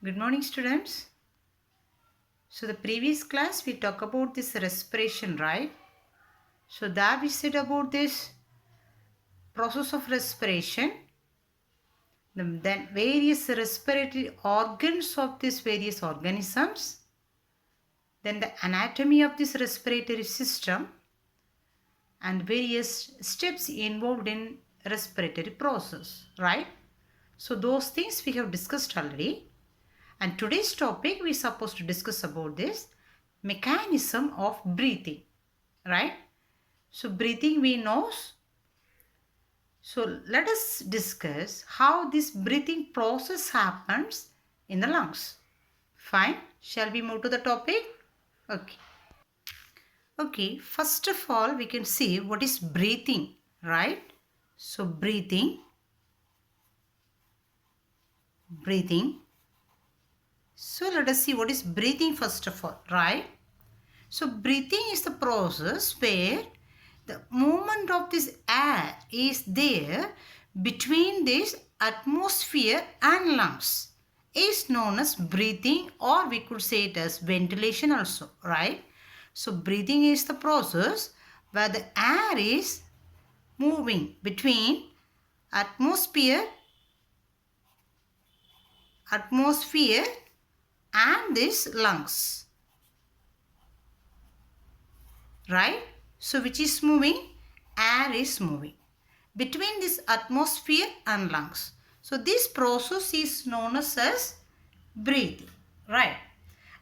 Good morning, students. So the previous class we talked about this respiration, right? So that we said about this process of respiration, then various respiratory organs of these various organisms, then the anatomy of this respiratory system, and various steps involved in respiratory process, right? So those things we have discussed already. And today's topic we supposed to discuss about this mechanism of breathing, right? So breathing we know. So let us discuss how this breathing process happens in the lungs. Fine. Shall we move to the topic? Okay. Okay. First of all, we can see what is breathing, right? So breathing. So let us see what is breathing first of all, right? So breathing is the process where the movement of this air is there between this atmosphere and lungs is known as breathing, or we could say it as ventilation also, right? So breathing is the process where the air is moving between atmosphere and this lungs, right? So which is moving? Air is moving between this atmosphere and lungs. So this process is known as breathing, right?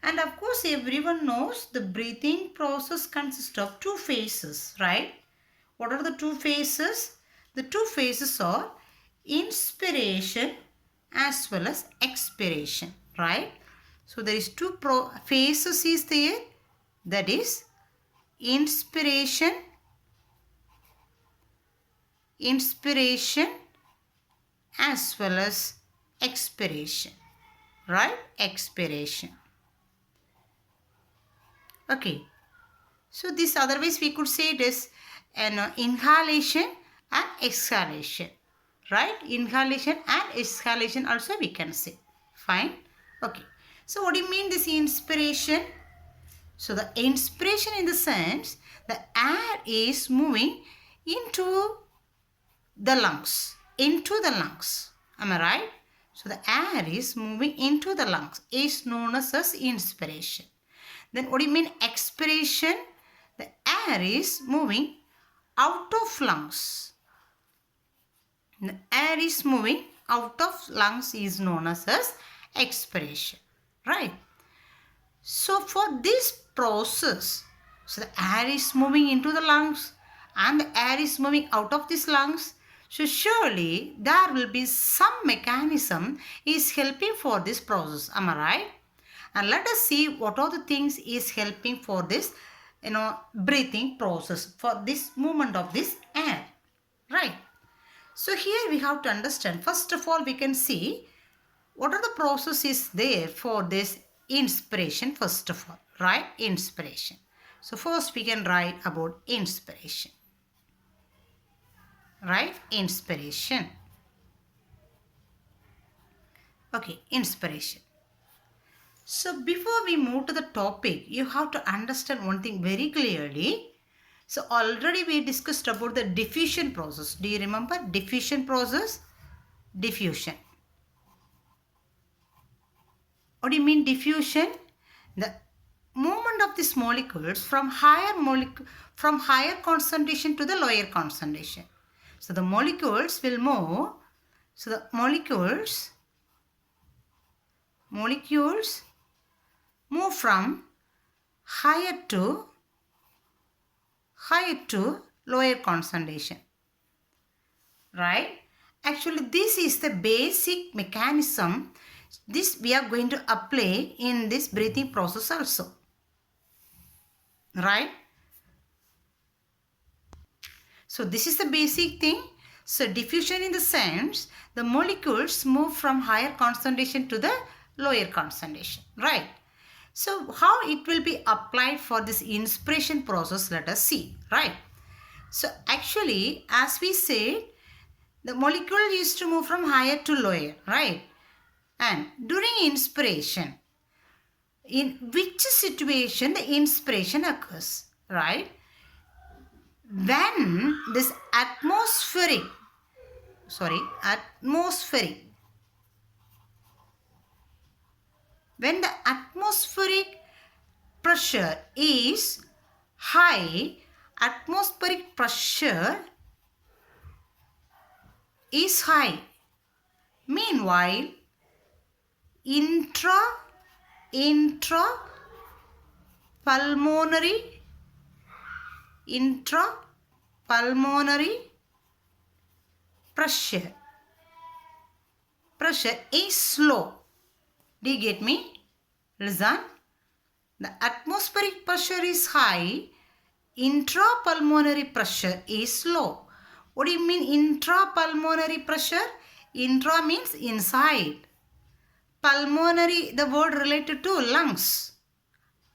And of course everyone knows the breathing process consists of two phases, right? What are the two phases? The two phases are inspiration as well as expiration, right? So there is two phases is there, that is inspiration as well as expiration, right? Expiration. Okay. So this otherwise we could say it is an inhalation and exhalation, right? Inhalation and exhalation also we can say. Fine. Okay. So what do you mean this inspiration? So the inspiration in the sense the air is moving into the lungs. Am I right? So the air is moving into the lungs is known as inspiration. Then what do you mean expiration? The air is moving out of lungs. The air is moving out of lungs is known as expiration, right? So for this process, so the air is moving into the lungs and the air is moving out of these lungs. So surely there will be some mechanism is helping for this process. Am I right? And let us see what are the things is helping for this, breathing process, for this movement of this air, right? So here we have to understand. First of all, we can see what are the processes there for this inspiration first of all, right? Inspiration. So first we can write about inspiration, right? Inspiration. Okay, inspiration. So before we move to the topic, you have to understand one thing very clearly. So already we discussed about the diffusion process. Do you remember diffusion process? Diffusion. What do you mean diffusion? The movement of these molecules from higher concentration to the lower concentration. So the molecules will move. So the molecules move from higher to lower concentration, right? Actually this is the basic mechanism. This we are going to apply in this breathing process also, right? So this is the basic thing. So diffusion in the sense the molecules move from higher concentration to the lower concentration, right? So how it will be applied for this inspiration process, let us see, right? So actually as we said, the molecule used to move from higher to lower, right? And during inspiration, in which situation the inspiration occurs, right? When this atmospheric, when the atmospheric pressure is high, atmospheric pressure is high. Meanwhile, intra pulmonary pressure is slow. Do you get me? Listen. The atmospheric pressure is high. Intrapulmonary pressure is low. What do you mean intrapulmonary pressure? Intra means inside. Pulmonary, the word related to lungs.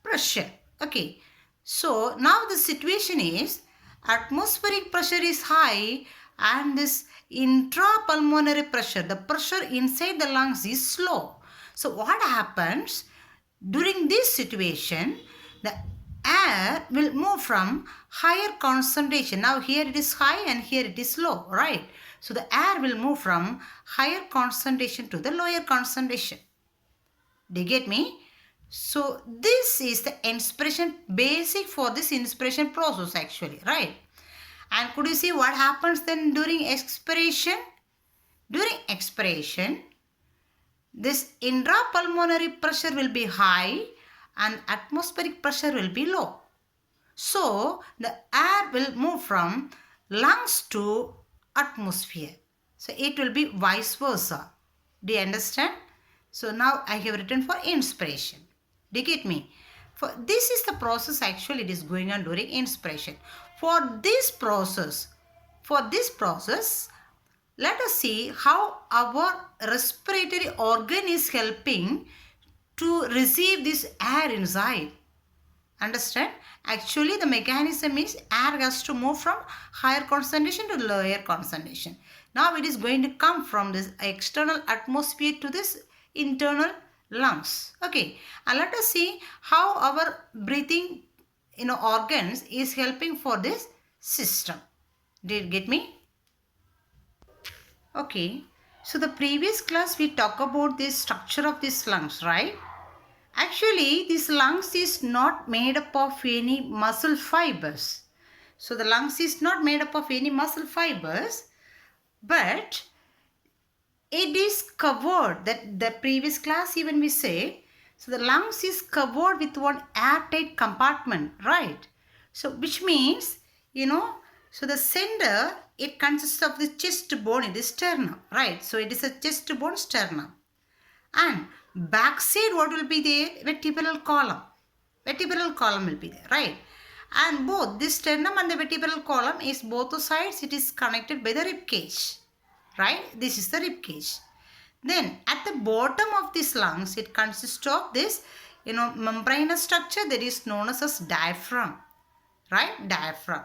Pressure. Okay. So now the situation is atmospheric pressure is high and this intrapulmonary pressure, the pressure inside the lungs is slow. So what happens during this situation? The air will move from higher concentration. Now here it is high and here it is low, right? So the air will move from higher concentration to the lower concentration. Do you get me? So this is the inspiration, basic for this inspiration process actually, right? And could you see what happens then during expiration? During expiration, this intrapulmonary pressure will be high and atmospheric pressure will be low. So the air will move from lungs to atmosphere. So it will be vice versa. Do you understand? So now I have written for inspiration. Do you get me? For this is the process actually it is going on during inspiration. For this process, let us see how our respiratory organ is helping to receive this air inside. Understand? Actually the mechanism is air has to move from higher concentration to lower concentration. Now it is going to come from this external atmosphere to this internal lungs. Okay, and let us see how our breathing organs is helping for this system. Did you get me? Okay, so the previous class we talked about the structure of these lungs, right? Actually, this lungs is not made up of any muscle fibers. So the lungs is not made up of any muscle fibers, but it is covered, that the previous class even we say, so the lungs is covered with one airtight compartment, right? So which means, so the center, it consists of the chest bone in the sternum, right? So it is a chest bone sternum. And backside what will be there? Vertebral column. Vertebral column will be there, right? And both this sternum and the vertebral column is both the sides, it is connected by the rib cage. Right? This is the rib cage. Then at the bottom of this lungs, it consists of this, membranous structure that is known as diaphragm. Right? Diaphragm.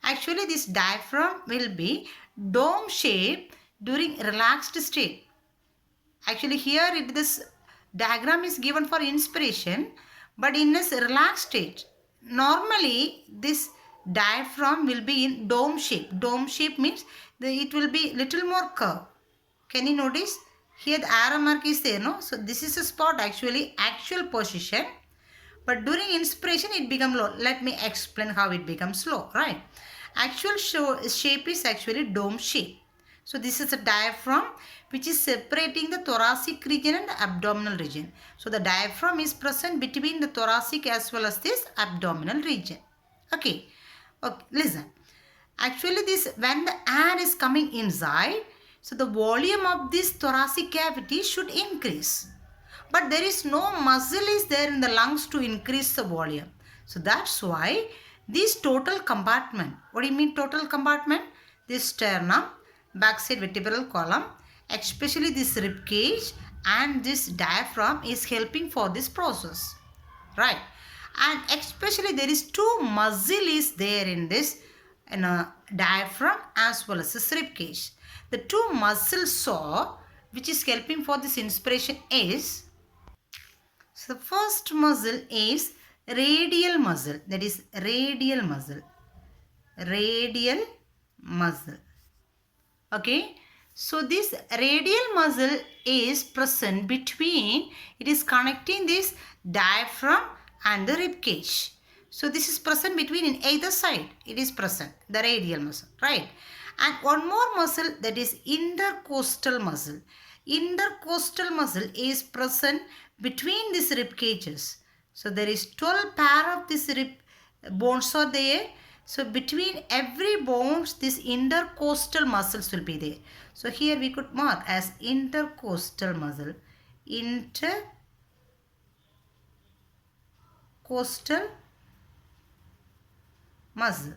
Actually, this diaphragm will be dome shape during relaxed state. Actually, here this diagram is given for inspiration, but in this relaxed state. Normally, this diaphragm will be in dome shape. Dome shape means it will be little more curve. Can you notice? Here the arrow mark is there, no? So this is a spot actually, actual position. But during inspiration it becomes low. Let me explain how it becomes low, right? Actual shape is actually dome shape. So this is a diaphragm which is separating the thoracic region and the abdominal region. So the diaphragm is present between the thoracic as well as this abdominal region. Okay, listen. Actually when the air is coming inside, so the volume of this thoracic cavity should increase. But there is no muscle is there in the lungs to increase the volume. So that's why this total compartment, what do you mean total compartment? This sternum, backside vertebral column, especially this rib cage and this diaphragm is helping for this process. Right? And especially there is two muscle is there in this diaphragm as well as the rib cage. The two muscles are which is helping for this inspiration is, so the first muscle is radial muscle, that is radial muscle. Radial muscle. Okay, so this radial muscle is present between, it is connecting this diaphragm and the rib cage. So this is present between in either side, it is present, the radial muscle, right? And one more muscle, that is intercostal muscle. Intercostal muscle is present between these rib cages. So there is 12 pair of these rib bones are there. So between every bones, these intercostal muscles will be there. So here we could mark as intercostal muscle. Intercostal muscle.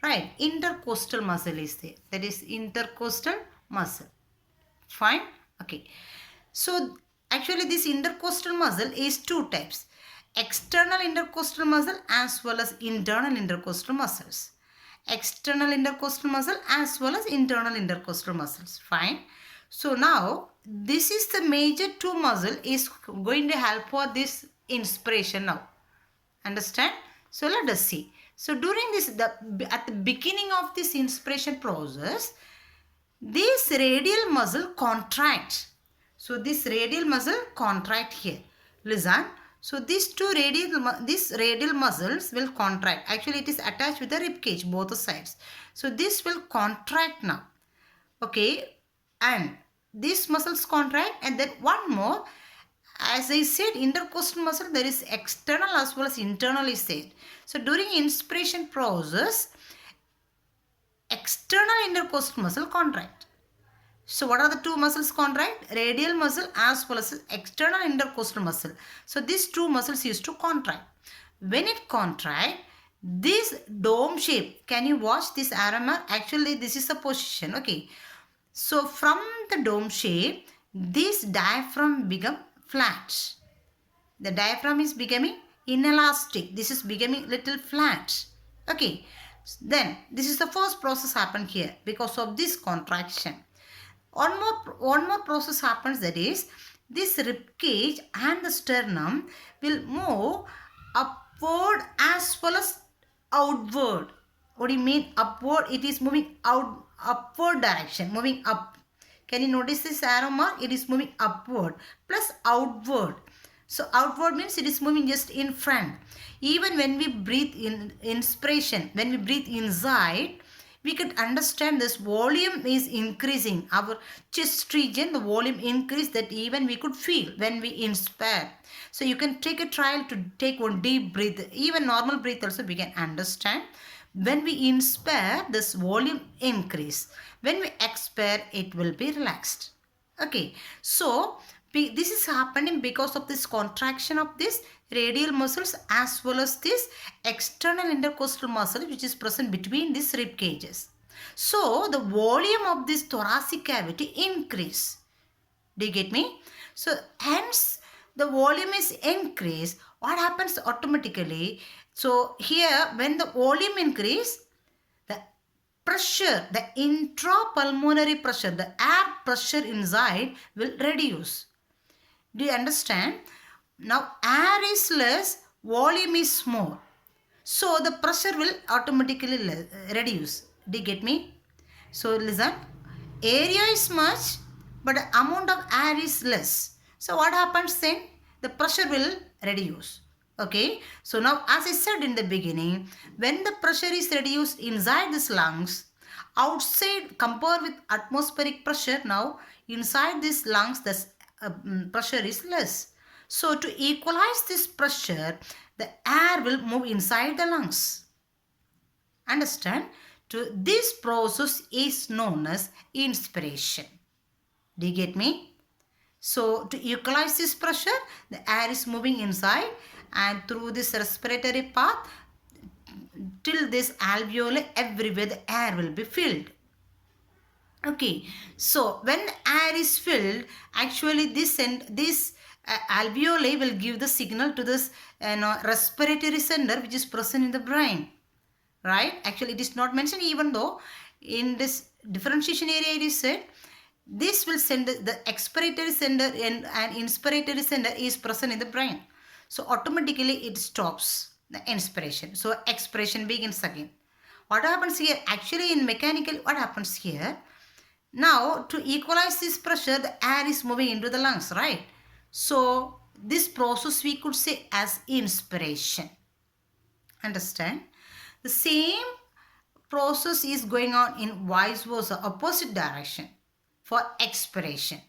Right, intercostal muscle is there. That is intercostal muscle. Fine. Okay. So actually this intercostal muscle is two types. External intercostal muscle as well as internal intercostal muscles. External intercostal muscle as well as internal intercostal muscles. Fine. So now this is the major two muscle is going to help for this inspiration now. Understand? So let us see. So during this, at the beginning of this inspiration process, this radial muscle contracts. So this radial muscle contract here. Listen. So these radial muscles will contract. Actually, it is attached with the rib cage, both sides. So this will contract now. Okay. And these muscles contract, and then one more. As I said, intercostal muscle, there is external as well as internal is there. So during inspiration process, external intercostal muscle contract. So what are the two muscles contract? Radial muscle as well as external intercostal muscle. So these two muscles used to contract. When it contract, this dome shape, can you watch this arrow mark? Actually, this is the position. Okay. So from the dome shape, this diaphragm become flat. The diaphragm is becoming inelastic. This is becoming little flat. Okay. Then this is the first process happened here because of this contraction. One more process happens, that is this rib cage and the sternum will move upward as well as outward. What do you mean upward? It is moving out, upward direction, moving up. Can you notice this arrow mark? It is moving upward plus outward. So outward means it is moving just in front. Even when we breathe in inspiration, when we breathe inside, we could understand this volume is increasing. Our chest region, the volume increase, that even we could feel when we inspire. So you can take a trial to take one deep breath. Even normal breath also we can understand. When we inspire, this volume increase. When we expire, it will be relaxed. Okay. So this is happening because of this contraction of this radial muscles as well as this external intercostal muscle which is present between these rib cages. So the volume of this thoracic cavity increase. Do you get me? So hence the volume is increased. What happens automatically? So here when the volume increase, the pressure, the intrapulmonary pressure, the air pressure inside will reduce. Do you understand? Now air is less, volume is more. So the pressure will automatically reduce. Do you get me? So listen, area is much, but the amount of air is less. So what happens then? The pressure will reduce. Okay. So now as I said in the beginning, when the pressure is reduced inside these lungs, outside compare with atmospheric pressure, now inside these lungs the pressure is less. So to equalize this pressure, the air will move inside the lungs. Understand? This process is known as inspiration. Do you get me? So to equalize this pressure, the air is moving inside and through this respiratory path till this alveoli, everywhere the air will be filled. Okay, so when the air is filled, actually this alveoli will give the signal to this respiratory center which is present in the brain. Right? Actually, it is not mentioned, even though in this differentiation area it is said this will send the expiratory sender and inspiratory sender is present in the brain. So automatically it stops the inspiration. So expiration begins again. What happens here? Actually in mechanical, what happens here? Now to equalize this pressure, the air is moving into the lungs, right? So this process we could say as inspiration. Understand? The same process is going on in vice versa, opposite direction for expiration.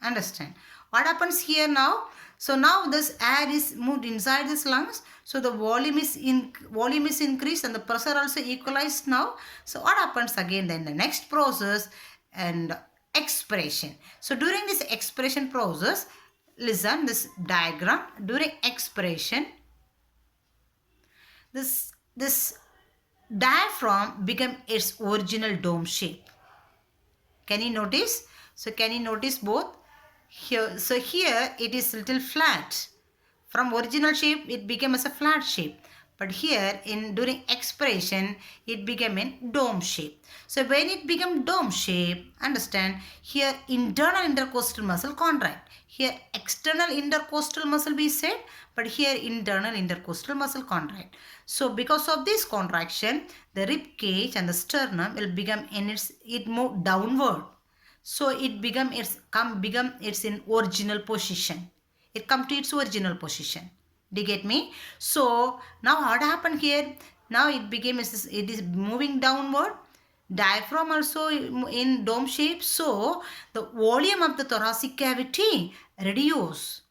Understand? What happens here now? So now this air is moved inside this lungs. So the volume is increased and the pressure also equalized now. So what happens again then the next process and expiration. So during this expiration process, listen this diagram. During expiration, this diaphragm become its original dome shape. Can you notice? So can you notice both? Here, so here it is little flat. From original shape, it became as a flat shape. But here, during expiration, it became in dome shape. So when it became dome shape, understand, here internal intercostal muscle contract. Here external intercostal muscle be said, but here internal intercostal muscle contract. So because of this contraction, the rib cage and the sternum will become it move downward. So it become its in original position. It come to its original position. Do you get me? So now what happened here? Now it is moving downward. Diaphragm also in dome shape. So the volume of the thoracic cavity reduce.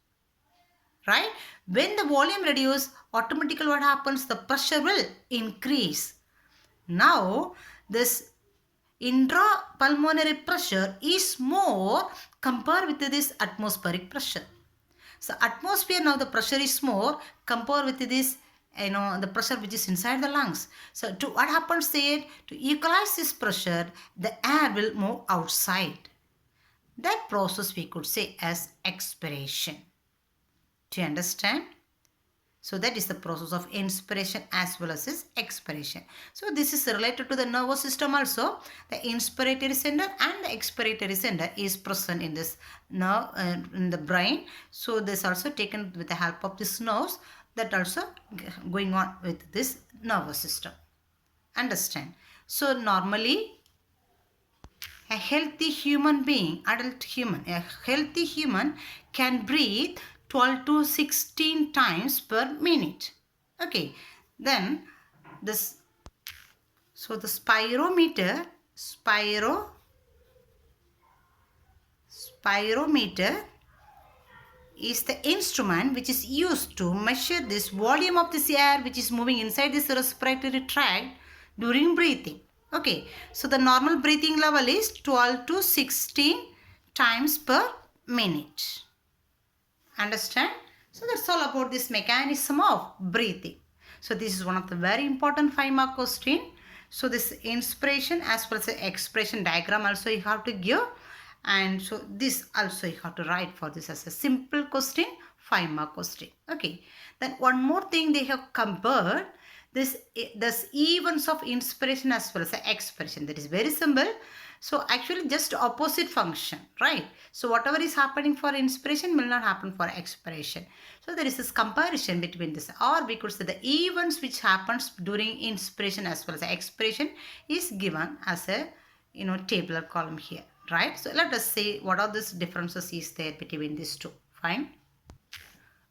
Right? When the volume reduce, automatically what happens? The pressure will increase. Now this intrapulmonary pressure is more compared with this atmospheric pressure. So atmosphere now the pressure is more compared with this the pressure which is inside the lungs. So to what happens there? To equalize this pressure, the air will move outside. That process we could say as expiration. Do you understand? So that is the process of inspiration as well as its expiration. So this is related to the nervous system also. The inspiratory center and the expiratory center is present in this nerve in the brain. So this also taken with the help of this nerves that also going on with this nervous system. Understand? So normally a healthy human being, adult human, a healthy human can breathe 12 to 16 times per minute. Okay, then this, so the spirometer is the instrument which is used to measure this volume of this air which is moving inside this respiratory tract during breathing. Okay, so the normal breathing level is 12 to 16 times per minute. Understand? So that's all about this mechanism of breathing. So this is one of the very important 5-mark question. So this inspiration as well as the expiration diagram also you have to give. And so this also you have to write for this as a simple question, 5-mark question. Okay. Then one more thing they have compared this events of inspiration as well as the expiration. That is very simple. So actually just opposite function, right? So whatever is happening for inspiration will not happen for expiration. So there is this comparison between this, or we could say the events which happens during inspiration as well as the expiration is given as a tabular column here, right? So let us say what are these differences is there between these two. Fine.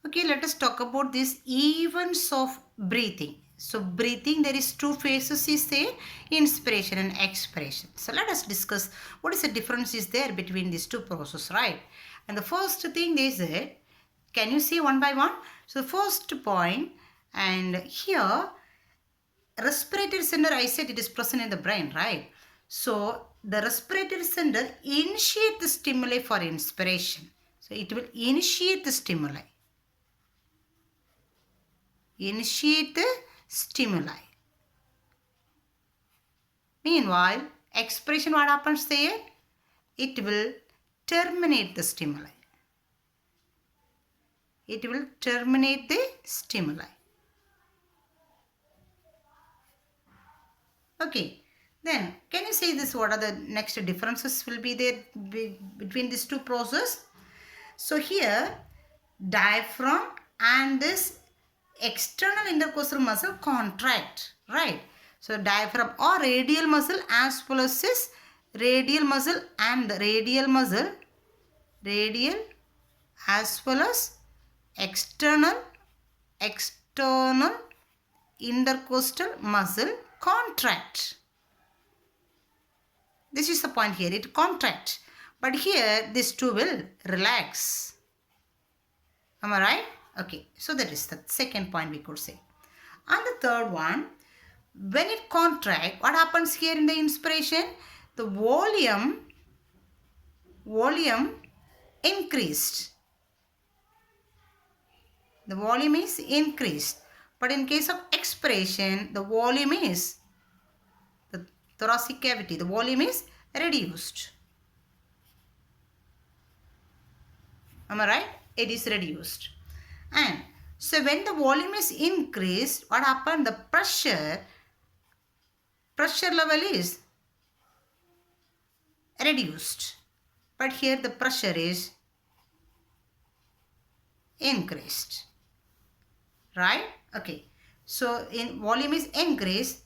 Okay, let us talk about these events of breathing. So breathing, there is two phases is there, inspiration and expiration. So let us discuss what is the difference is there between these two processes, right? And the first thing they said, can you see one by one? So the first point, and here respiratory center, I said it is present in the brain, right? So the respiratory center initiate the stimuli for inspiration. So it will initiate the stimuli. Initiate the stimuli. Meanwhile, expiration, what happens there? It will terminate the stimuli. It will terminate the stimuli. Okay. Then, can you say this? What are the next differences will be there between these two processes? So here, diaphragm and this external intercostal muscle contract, right? So diaphragm or radial muscle as well as this radial muscle and the radial as well as external intercostal muscle contract. This is the point here, it contracts. But here, these two will relax. Am I right? Okay, so that is the second point we could say. And the third one, when it contracts, what happens here in the inspiration? The volume increased. The volume is increased. But in case of expiration, the volume is, the thoracic cavity, the volume is reduced. Am I right? It is reduced. And so when the volume is increased, what happened? The pressure level is reduced. But here the pressure is increased. Right? Okay. So in volume is increased.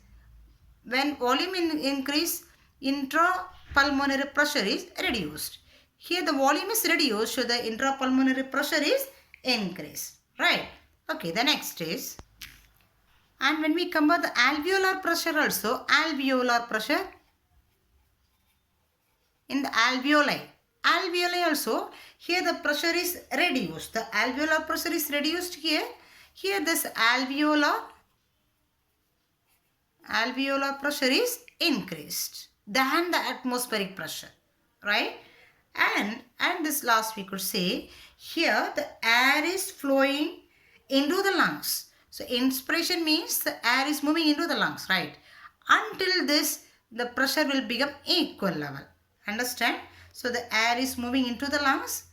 When volume increase, intrapulmonary pressure is reduced. Here the volume is reduced, so the intrapulmonary pressure is increased. Right? Okay, the next is, and when we compare the alveolar pressure also, alveolar pressure in the alveoli also, here the pressure is reduced. The alveolar pressure is reduced here. Here this alveolar pressure is increased than the atmospheric pressure, right? And this last we could say, here the air is flowing into the lungs. So inspiration means the air is moving into the lungs, right? Until this, the pressure will become equal level. Understand? So the air is moving into the lungs.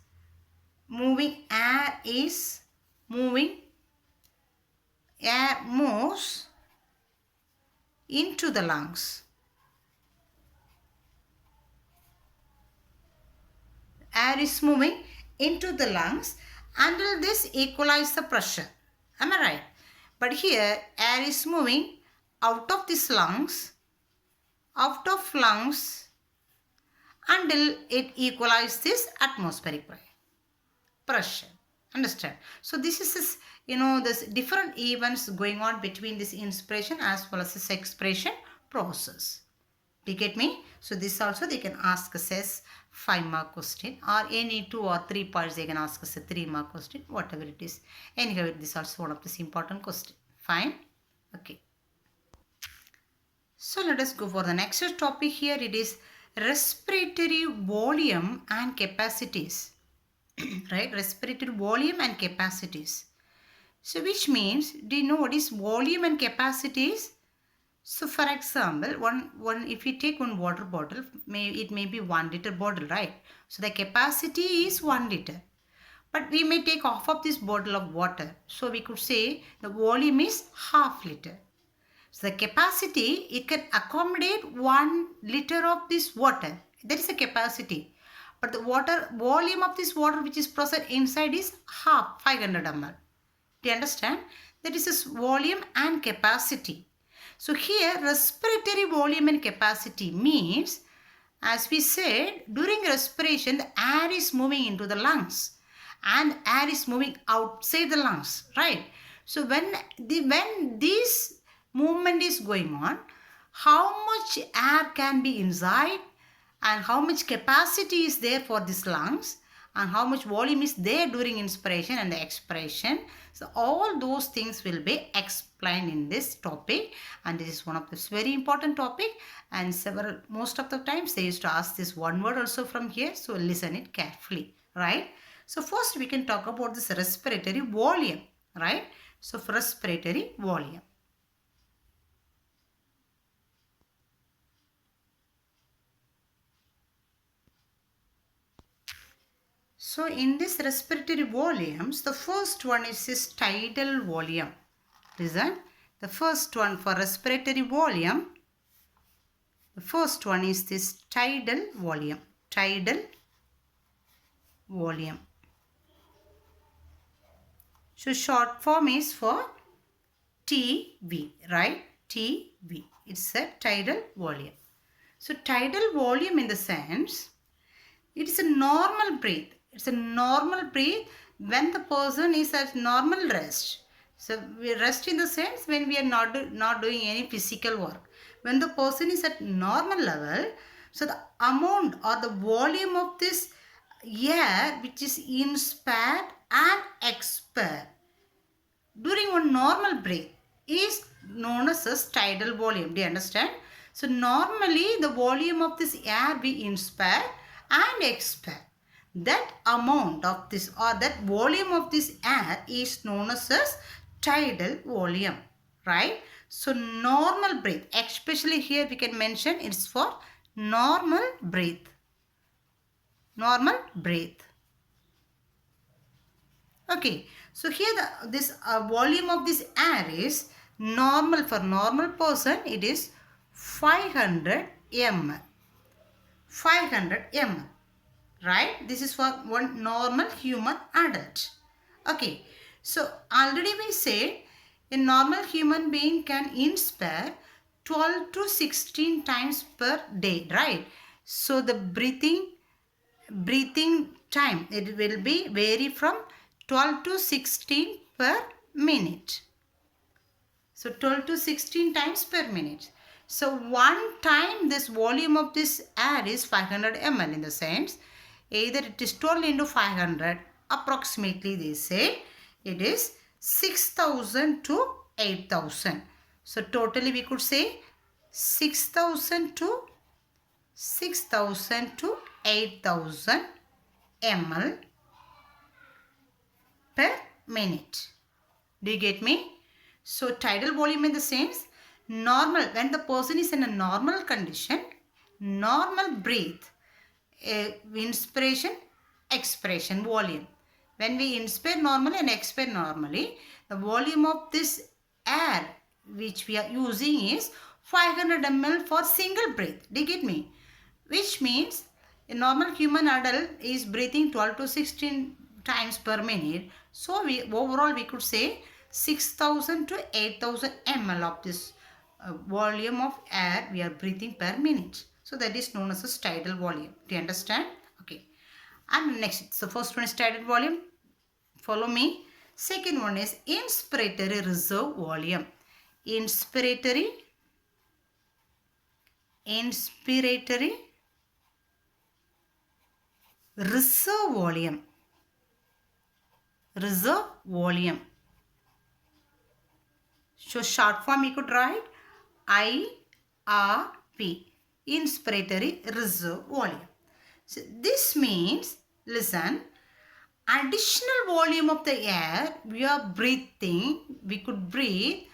Air moves into the lungs. Air is moving into the lungs until this equalize the pressure. Am I right? But here air is moving out of these lungs, until it equalizes this atmospheric pressure. Understand? So this is this, this different events going on between this inspiration as well as this expiration process. Do you get me? So this also they can ask us as 5-mark question, or any 2 or 3 parts they can ask us a 3-mark question, whatever it is. Anyhow, this is also one of this important question. Fine? Okay. So let us go for the next topic here. It is respiratory volume and capacities. Right? Respiratory volume and capacities. So which means, do you know what is volume and capacities? So for example, if you take one water bottle, it may be 1 liter bottle, right? So the capacity is 1 liter. But we may take half of this bottle of water. So we could say the volume is half liter. So the capacity, it can accommodate 1 liter of this water. That is the capacity. But the volume of this water which is present inside is half, 500 ml. Do you understand? That is this volume and capacity. So here respiratory volume and capacity means, as we said, during respiration the air is moving into the lungs and air is moving outside the lungs, right? So when this movement is going on, how much air can be inside and how much capacity is there for these lungs and how much volume is there during inspiration and the expiration. So all those things will be explained in this topic, and this is one of this very important topic, and most of the times they used to ask this one word also from here, so listen it carefully, right? So first we can talk about this respiratory volume, right? So for respiratory volume. So in this respiratory volumes, the first one is this tidal volume. Listen, the first one for respiratory volume, The first one is this tidal volume. Tidal volume. So short form is for TV, right? TV. It's a tidal volume. So tidal volume in the sense, it is a normal breath. It's a normal breath when the person is at normal rest. So we rest in the sense when we are not doing any physical work. When the person is at normal level, so the amount or the volume of this air which is inspired and expired during one normal breath is known as tidal volume. Do you understand? So normally the volume of this air we inspire and expire. That amount of this or that volume of this air is known as tidal volume. Right? So normal breath, especially here we can mention it's for normal breath. Normal breath. Okay, so here this volume of this air is normal. For normal person it is 500 ml. 500 ml. Right? This is for one normal human adult. Okay, so already we said a normal human being can inspire 12 to 16 times per day. Right? So the breathing time, it will be vary from 12 to 16 per minute. So 12 to 16 times per minute. So one time this volume of this air is 500 ml in the sense either it is 12 into 500, approximately they say it is 6,000 to 8,000. So totally we could say 6,000 to 8,000 ml per minute. Do you get me? So tidal volume in the sense normal, when the person is in a normal condition, normal breath, inspiration, expiration volume. When we inspire normally and expire normally, the volume of this air which we are using is 500 ml for single breath. Do you get me? Which means a normal human adult is breathing 12 to 16 times per minute. So overall we could say 6,000 to 8,000 ml of this volume of air we are breathing per minute. So that is known as a tidal volume. Do you understand? Okay. And next, so first one is tidal volume. Follow me. Second one is inspiratory reserve volume. Inspiratory reserve volume. Reserve volume. So short form you could write IRV. Inspiratory reserve volume. So this means, listen, additional volume of the air we are breathing, we could breathe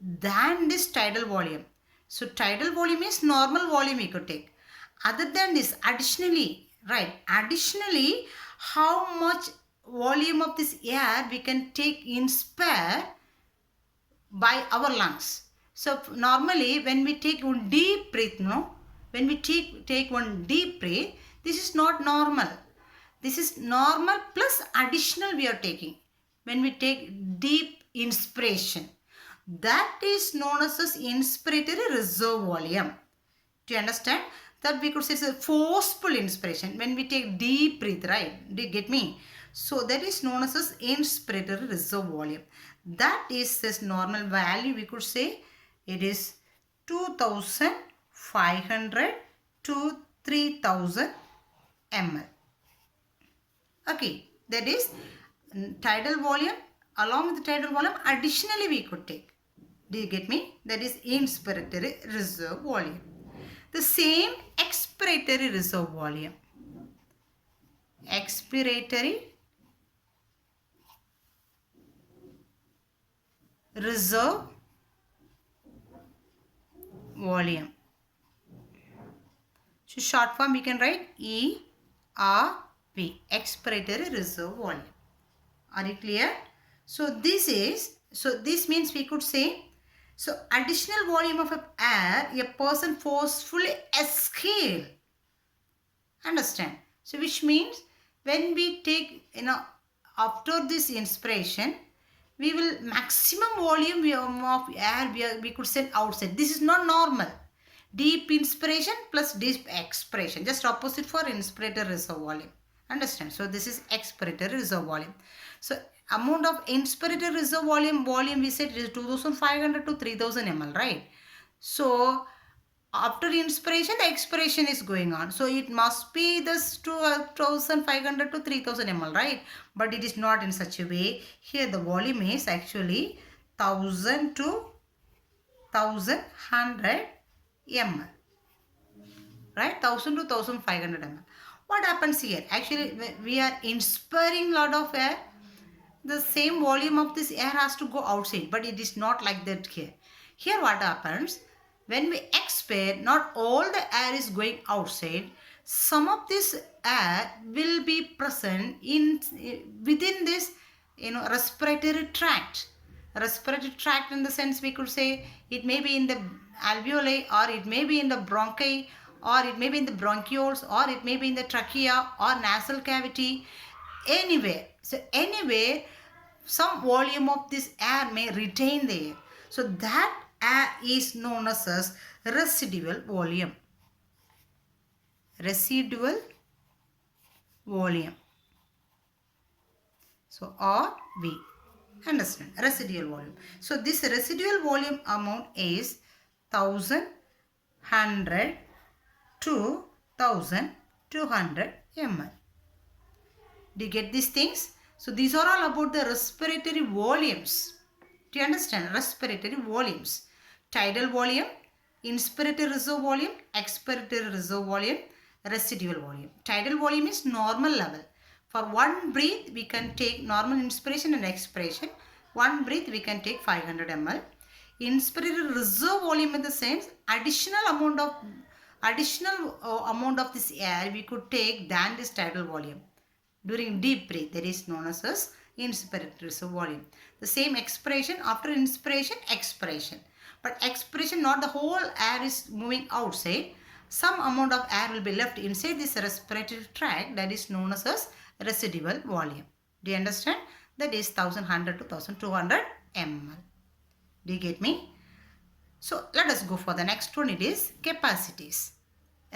than this tidal volume. So tidal volume is normal volume we could take. Other than this, additionally, right, additionally, how much volume of this air we can take inspire by our lungs. So normally when we take one deep breath, when we take one deep breath, this is not normal. This is normal plus additional we are taking. When we take deep inspiration, that is known as inspiratory reserve volume. Do you understand? That we could say it's a forceful inspiration. When we take deep breath, right? Do you get me? So that is known as inspiratory reserve volume. That is this normal value. We could say it is 2,500 to 3,000 ml. Okay, that is tidal volume. Along with the tidal volume, additionally we could take. Do you get me? That is inspiratory reserve volume. The same expiratory reserve volume. Expiratory reserve volume. So short form we can write ERV, expiratory reserve volume. Are you clear? So this means we could say So additional volume of air a person forcefully exhale. Understand? So which means when we take, after this inspiration, we will maximum volume of air we could send outside. This is not normal. Deep inspiration plus deep expiration. Just opposite for inspirator reserve volume. Understand? So this is expiratory reserve volume. So amount of inspirator reserve volume we said is 2500 to 3000 ml, right? So after inspiration the expiration is going on, so it must be this 2500 to 3000 ml, right? But it is not in such a way. Here the volume is actually 1000 to 1100 ml, right? 1000 to 1500 ml. What happens here? Actually we are inspiring lot of air, the same volume of this air has to go outside, but it is not like that here. Here what happens, when we expire, not all the air is going outside. Some of this air will be present in within this respiratory tract. Respiratory tract, in the sense we could say it may be in the alveoli, or it may be in the bronchi, or it may be in the bronchioles, or it may be in the trachea or nasal cavity, anywhere. So anywhere some volume of this air may retain there. So that air is known as residual volume. Residual volume. So RV. Understand? Residual volume. So this residual volume amount is 1100 to 1200 ml. Do you get these things? So these are all about the respiratory volumes. Do you understand? Respiratory volumes. Tidal volume, inspiratory reserve volume, expiratory reserve volume, residual volume. Tidal volume is normal level. For one breath, we can take normal inspiration and expiration. One breath, we can take 500 ml. Inspiratory reserve volume in the sense additional amount of this air we could take than this tidal volume. During deep breath, that is known as inspiratory reserve volume. The same expiration after inspiration, expiration. But expiration, not the whole air is moving outside. Some amount of air will be left inside this respiratory tract, that is known as residual volume. Do you understand? That is 1100 to 1200 ml. Do you get me? So let us go for the next one. It is capacities.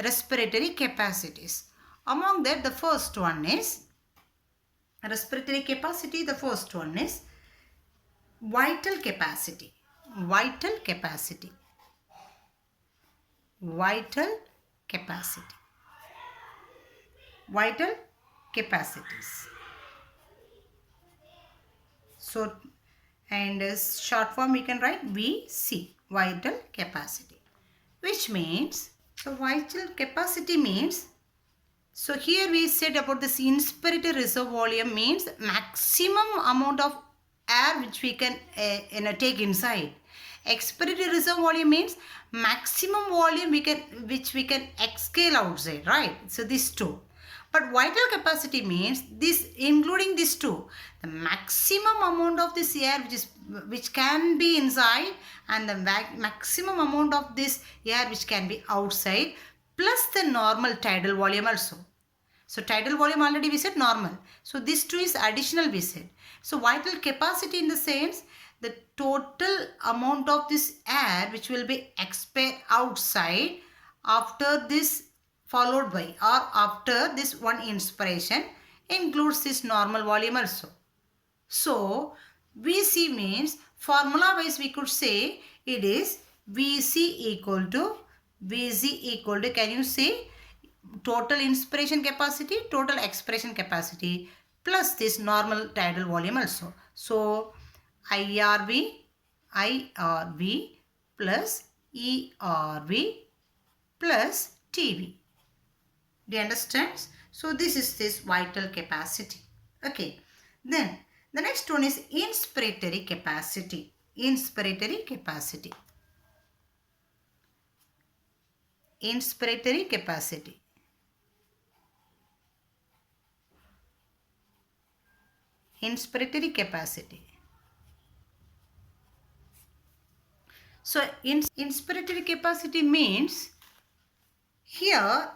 Respiratory capacities. Among that, the first one is respiratory capacity. The first one is vital capacity. Vital capacity. Vital capacity. Vital capacities. So, and as short form we can write VC, vital capacity, which means, so vital capacity means, so here we said about this inspiratory reserve volume means maximum amount of air which we can take inside. Expiratory reserve volume means maximum volume which we can exhale outside, right? So these two. But vital capacity means this, including these two, the maximum amount of this air which can be inside, and the maximum amount of this air which can be outside, plus the normal tidal volume also. So tidal volume already we said normal. So this two is additional we said. So vital capacity in the sense the total amount of this air which will be expelled outside after this, followed by or after this one inspiration, includes this normal volume also. So VC means, formula wise we could say it is VC equal to can you say total inspiration capacity, total expiration capacity, plus this normal tidal volume also. So IRV plus ERV plus TV. Do you understand? So this is this vital capacity. Okay. Then the next one is inspiratory capacity. Inspiratory capacity. Inspiratory capacity. Inspiratory capacity. So inspiratory capacity means here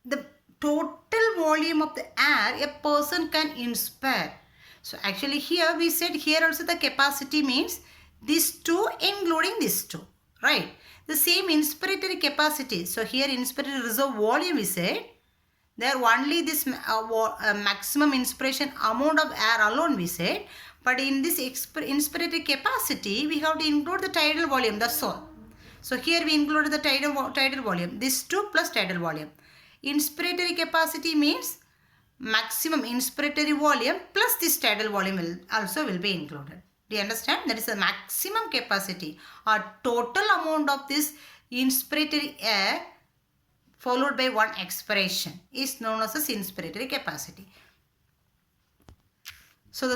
the total volume of the air a person can inspire. So actually here we said here also the capacity means these two including these two, right? The same inspiratory capacity. So here inspiratory reserve volume we said. There only this maximum inspiration amount of air alone we said. But in this inspiratory capacity we have to include the tidal volume, that's all. So here we included the tidal volume. This 2 plus tidal volume. Inspiratory capacity means maximum inspiratory volume plus this tidal volume will be included. Do you understand? That is the maximum capacity or total amount of this inspiratory air followed by one expiration is known as inspiratory capacity. So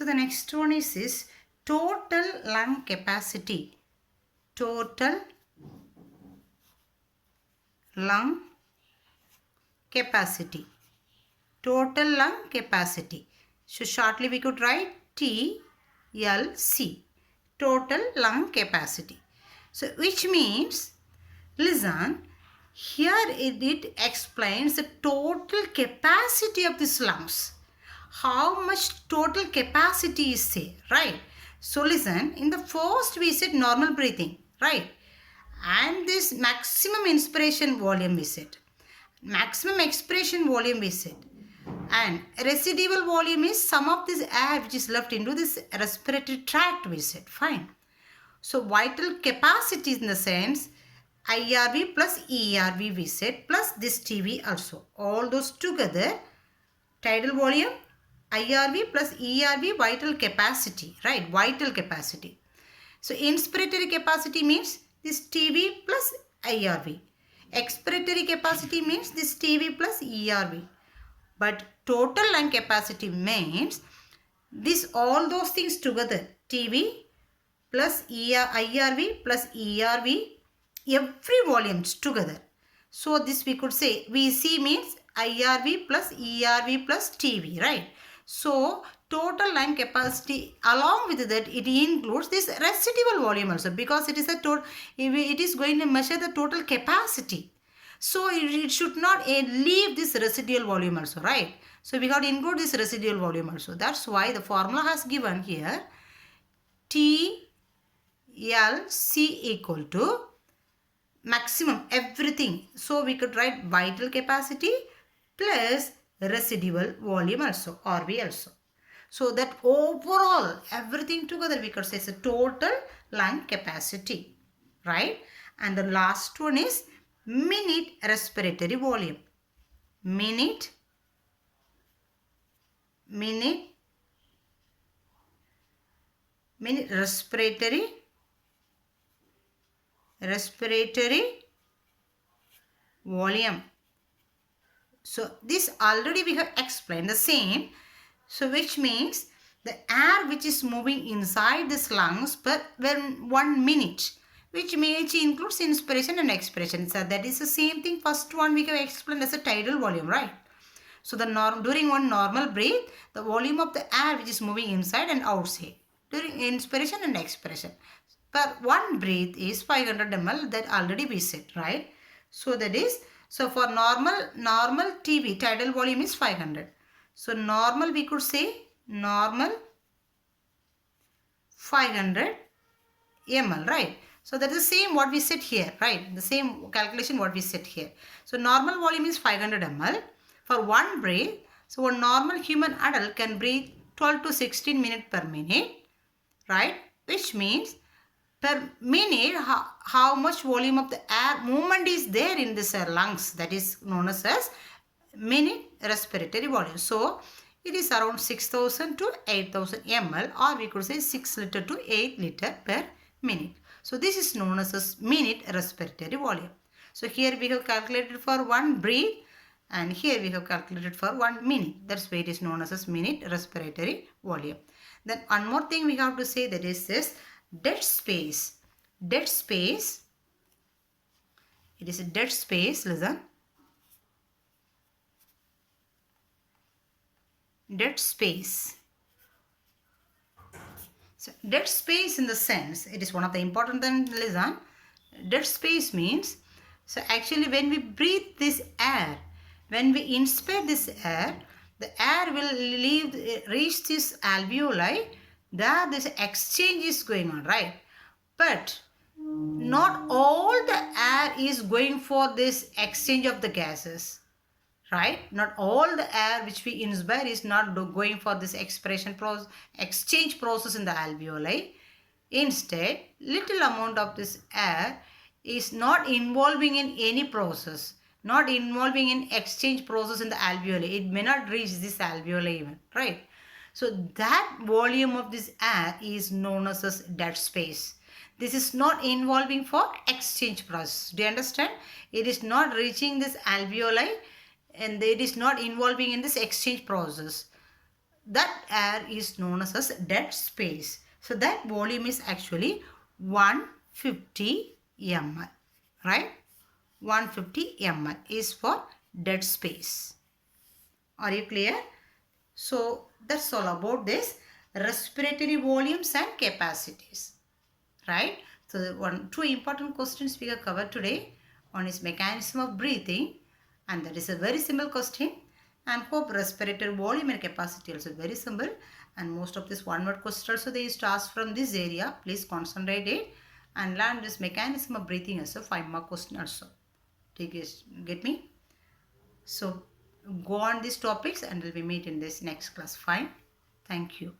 the next one is this total lung capacity. Total lung capacity. Total lung capacity. So shortly we could write TLC. Total lung capacity. So which means, listen, here it explains the total capacity of these lungs. How much total capacity is there, right? So listen, in the first we said normal breathing, right? And this maximum inspiration volume we said. Maximum expiration volume we said. And residual volume is some of this air which is left into this respiratory tract we said. Fine. So vital capacity in the sense IRV plus ERV we said plus this TV also. All those together, tidal volume, IRV plus ERV vital capacity, right? Vital capacity. So inspiratory capacity means this TV plus IRV. Expiratory capacity means this TV plus ERV. But total lung capacity means this all those things together. TV plus IRV plus ERV, every volumes together. So this we could say VC means IRV plus ERV plus TV, right? So total lung capacity along with that it includes this residual volume also because it is it is going to measure the total capacity. So it should not leave this residual volume also, right? So we have to include this residual volume also. That's why the formula has given here TLC equal to maximum everything. So we could write vital capacity plus residual volume also, RV also. So that overall everything together we could say is a total lung capacity, right? And the last one is minute respiratory volume. Minute respiratory volume. So this already we have explained the same. So which means the air which is moving inside these lungs per 1 minute, which includes inspiration and expiration. So that is the same thing. First one we have explained as a tidal volume, right? So the during one normal breath, the volume of the air which is moving inside and outside during inspiration and expiration per one breath is 500 ml. That already we said, right? So that is, so for normal TB tidal volume is 500. So normal we could say normal 500 ml, right? So that is the same what we said here, right? The same calculation what we said here. So normal volume is 500 ml for one breath. So a normal human adult can breathe 12 to 16 minutes per minute, right? Which means per minute how much volume of the air movement is there in this lungs, that is known as minute respiratory volume. So it is around 6000 to 8000 ml, or we could say 6 liter to 8 liter per minute. So this is known as minute respiratory volume. So here we have calculated for one breath and here we have calculated for 1 minute. That's why it is known as minute respiratory volume. Then one more thing we have to say, that is this dead space. Dead space. It is a dead space. Listen. Dead space. So dead space in the sense, it is one of the important things, listen. Dead space means, so actually when we breathe this air, when we inspire this air, the air will reach this alveoli, there this exchange is going on, right? But not all the air is going for this exchange of the gases, right? Not all the air which we inspire is not going for this exchange process in the alveoli. Instead, little amount of this air is not involving in any process, not involving in exchange process in the alveoli. It may not reach this alveoli even, right? So that volume of this air is known as dead space. This is not involving for exchange process. Do you understand? It is not reaching this alveoli and it is not involving in this exchange process. That air is known as dead space. So that volume is actually 150 ml, right? 150 ml is for dead space. Are you clear? So that's all about this respiratory volumes and capacities, right? So two important questions we have covered today. One is mechanism of breathing, and that is a very simple question. And hope respiratory volume and capacity also very simple. And most of this one word question also they used to ask from this area. Please concentrate it and learn this mechanism of breathing as a 5-mark question also. Get me? So go on these topics and we'll be meet in this next class. Fine. Thank you.